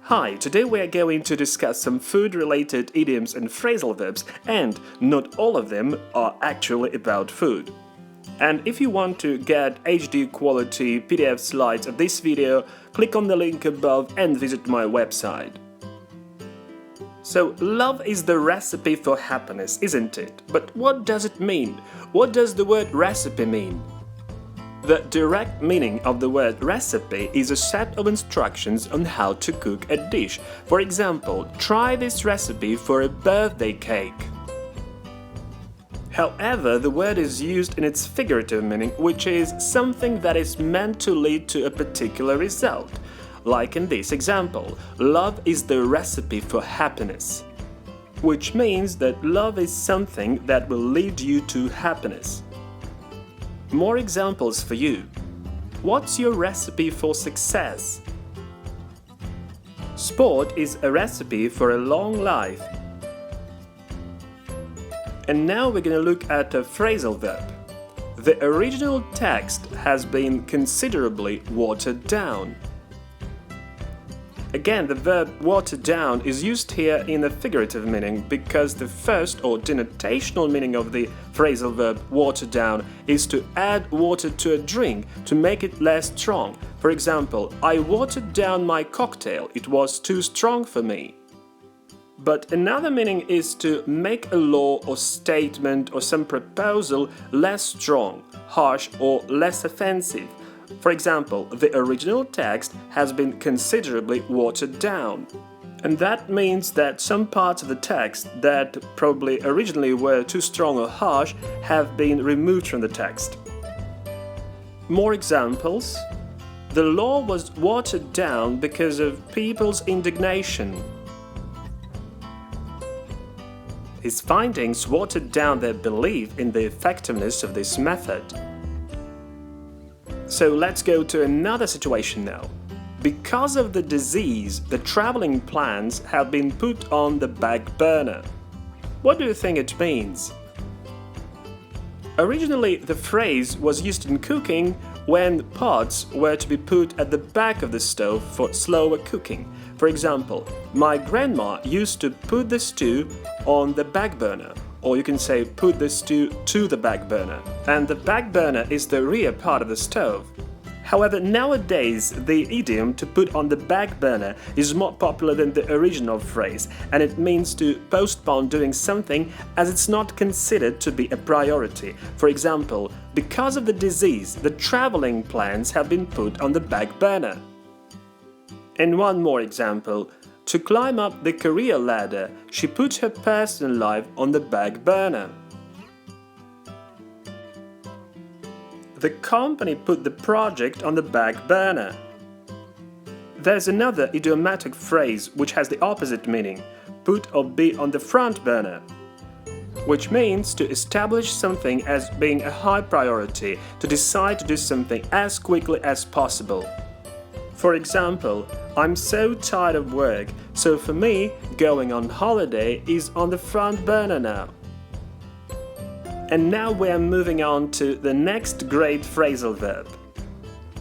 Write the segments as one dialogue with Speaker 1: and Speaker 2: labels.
Speaker 1: Hi, today we are going to discuss some food-related idioms and phrasal verbs, and not all of them are actually about food. And if you want to get HD quality PDF slides of this video, click on the link above and visit my website. So, love is the recipe for happiness, isn't it? But what does it mean? What does the word recipe mean? The direct meaning of the word recipe is a set of instructions on how to cook a dish. For example, try this recipe for a birthday cake. However, the word is used in its figurative meaning, which is something that is meant to lead to a particular result. Like in this example, love is the recipe for happiness, which means that love is something that will lead you to happiness. More examples for you. What's your recipe for success? Sport is a recipe for a long life. And now we're going to look at a phrasal verb. The original text has been considerably watered down. Again, the verb watered down is used here in the figurative meaning because the first or denotational meaning of the phrasal verb watered down is to add water to a drink to make it less strong. For example, I watered down my cocktail, it was too strong for me. But another meaning is to make a law or statement or some proposal less strong, harsh, or less offensive. For example, the original text has been considerably watered down. And that means that some parts of the text that probably originally were too strong or harsh have been removed from the text. More examples. The law was watered down because of people's indignation. His findings watered down their belief in the effectiveness of this method. So let's go to another situation now. Because of the disease, the traveling plans have been put on the back burner. What do you think it means? Originally, the phrase was used in cooking when pots were to be put at the back of the stove for slower cooking. For example, my grandma used to put the stew on the back burner. Or you can say put the stew to the back burner. And the back burner is the rear part of the stove. However, nowadays the idiom to put on the back burner is more popular than the original phrase, and it means to postpone doing something as it's not considered to be a priority. For example, because of the disease, the traveling plans have been put on the back burner. And one more example. To climb up the career ladder, she put her personal life on the back burner. The company put the project on the back burner. There's another idiomatic phrase which has the opposite meaning, put or be on the front burner, which means to establish something as being a high priority, to decide to do something as quickly as possible. For example, I'm so tired of work, so for me, going on holiday is on the front burner now. And now we are moving on to the next great phrasal verb.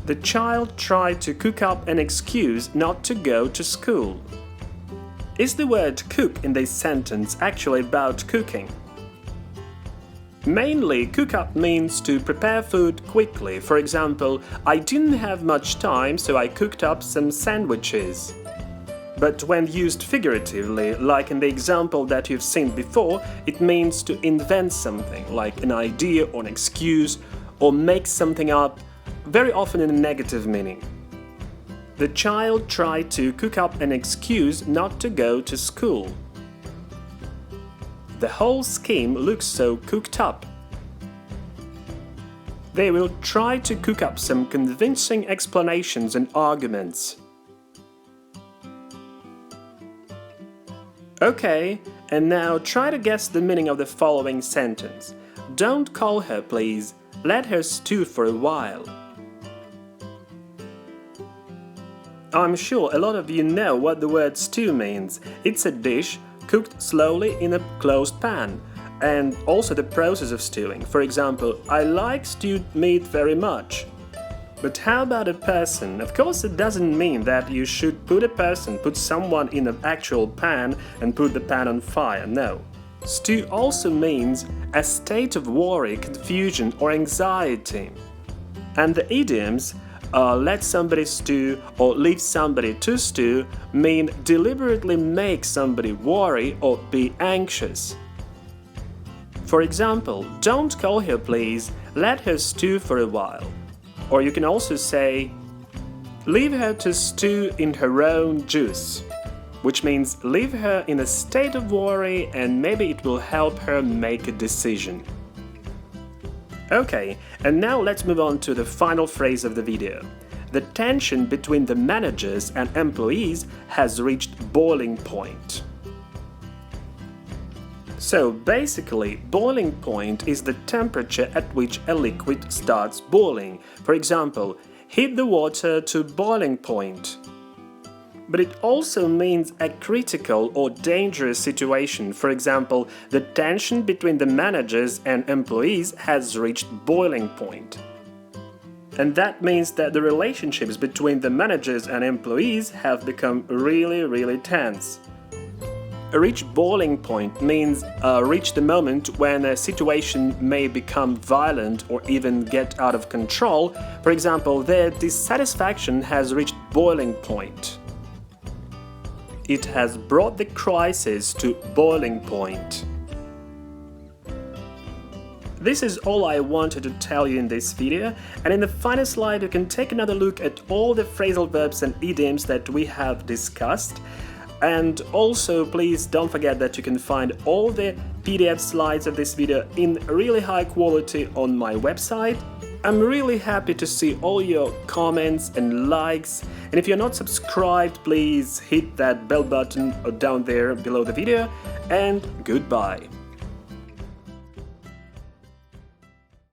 Speaker 1: The child tried to cook up an excuse not to go to school. Is the word cook in this sentence actually about cooking? Mainly, cook up means to prepare food quickly. For example, I didn't have much time, so I cooked up some sandwiches. But when used figuratively, like in the example that you've seen before, it means to invent something, like an idea or an excuse, or make something up, very often in a negative meaning. The child tried to cook up an excuse not to go to school. The whole scheme looks so cooked up. They will try to cook up some convincing explanations and arguments. Okay, and now try to guess the meaning of the following sentence. Don't call her, please. Let her stew for a while. I'm sure a lot of you know what the word stew means. It's a dish cooked slowly in a closed pan, and also the process of stewing. For example, I like stewed meat very much. But how about a person? Of course, it doesn't mean that you should put someone in an actual pan and put the pan on fire, no. Stew also means a state of worry, confusion or anxiety. And the idioms let somebody stew or leave somebody to stew mean deliberately make somebody worry or be anxious. For example, don't call her please, let her stew for a while. Or you can also say, leave her to stew in her own juice, which means leave her in a state of worry and maybe it will help her make a decision. Okay, and now let's move on to the final phrase of the video. The tension between the managers and employees has reached boiling point. So basically, boiling point is the temperature at which a liquid starts boiling. For example, heat the water to boiling point. But it also means a critical or dangerous situation. For example, the tension between the managers and employees has reached boiling point. And that means that the relationships between the managers and employees have become really tense. Reach boiling point means reach the moment when a situation may become violent or even get out of control. For example, their dissatisfaction has reached boiling point. It has brought the crisis to boiling point. This is all I wanted to tell you in this video, and in the final slide you can take another look at all the phrasal verbs and idioms that we have discussed. And also, please don't forget that you can find all the PDF slides of this video in really high quality on my website. I'm really happy to see all your comments and likes. And if you're not subscribed, please hit that bell button down there below the video. And goodbye.